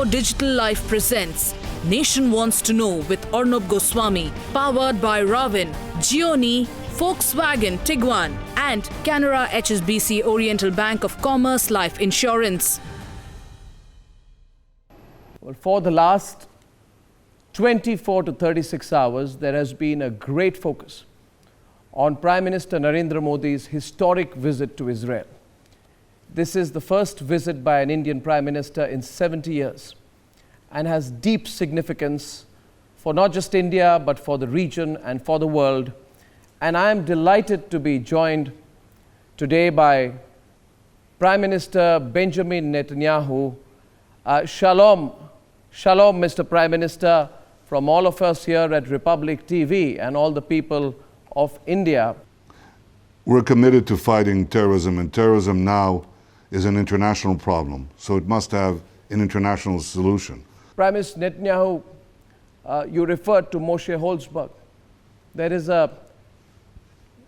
Hello Digital Life presents Nation Wants to Know with Arnab Goswami, powered by Ravin, Gioni, Volkswagen Tiguan and Canara HSBC Oriental Bank of Commerce Life Insurance. Well, for the last 24 to 36 hours, there has been a great focus on Prime Minister Narendra Modi's historic visit to Israel. This is the first visit by an Indian Prime Minister in 70 years and has deep significance for not just India, but for the region and for the world. And I am delighted to be joined today by Prime Minister Benjamin Netanyahu. Shalom, Mr. Prime Minister, from all of us here at Republic TV and all the people of India. We're committed to fighting terrorism, and terrorism now is an international problem, so it must have an international solution. Prime Minister Netanyahu, you referred to Moshe Holzberg. There is a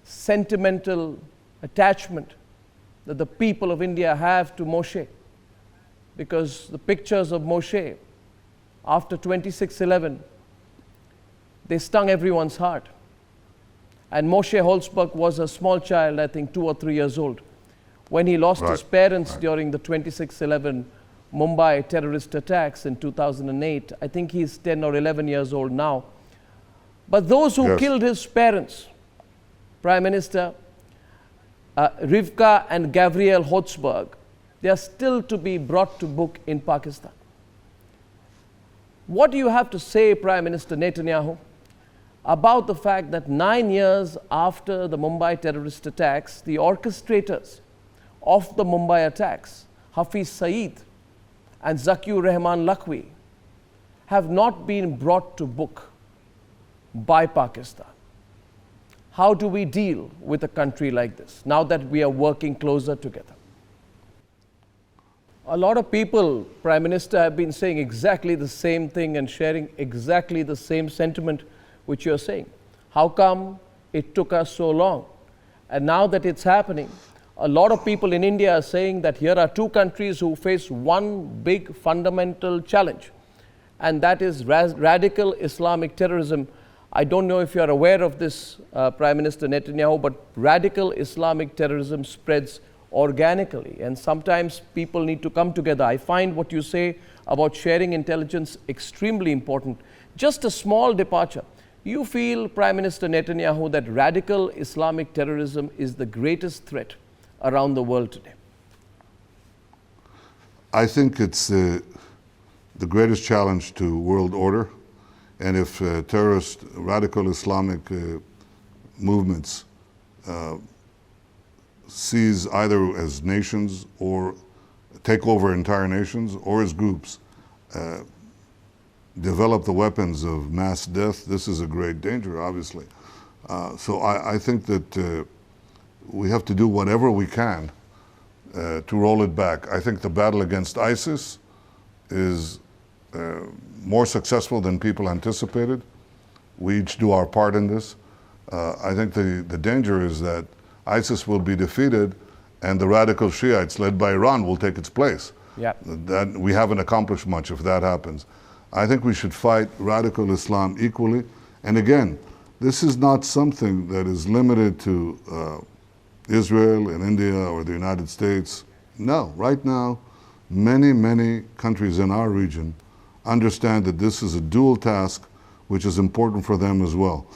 sentimental attachment that the people of India have to Moshe, because the pictures of Moshe after 26/11, they stung everyone's heart. And Moshe Holzberg was a small child, I think 2 or 3 years old, when he lost his parents during the 26/11 Mumbai terrorist attacks in 2008. I think he's 10 or 11 years old now. But those who killed his parents, Prime Minister, Rivka and Gabriel Holzberg, they are still to be brought to book in Pakistan. What do you have to say, Prime Minister Netanyahu, about the fact that 9 years after the Mumbai terrorist attacks, the orchestrators of the Mumbai attacks, Hafiz Saeed and Zakir Rahman Lakhvi, have not been brought to book by Pakistan? How do we deal with a country like this now that we are working closer together? A lot of people, Prime Minister, have been saying exactly the same thing and sharing exactly the same sentiment which you're saying. How come it took us so long? And now that it's happening, a lot of people in India are saying that here are two countries who face one big fundamental challenge, and that is radical Islamic terrorism. I don't know if you're aware of this, Prime Minister Netanyahu, but radical Islamic terrorism spreads organically, and sometimes people need to come together. I find what you say about sharing intelligence extremely important. Just a small departure. You feel, Prime Minister Netanyahu, that radical Islamic terrorism is the greatest threat around the world today? I think it's the greatest challenge to world order, and if terrorist, radical Islamic movements seize either as nations or take over entire nations, or as groups develop the weapons of mass death, this is a great danger, obviously. So I think that we have to do whatever we can to roll it back. I think the battle against ISIS is more successful than people anticipated. We each do our part in this. I think the danger is that ISIS will be defeated and the radical Shiites led by Iran will take its place. That we haven't accomplished much if that happens. I think we should fight radical Islam equally. And again, this is not something that is limited to Israel and India or the United States. No, right now, many countries in our region understand that this is a dual task which is important for them as well.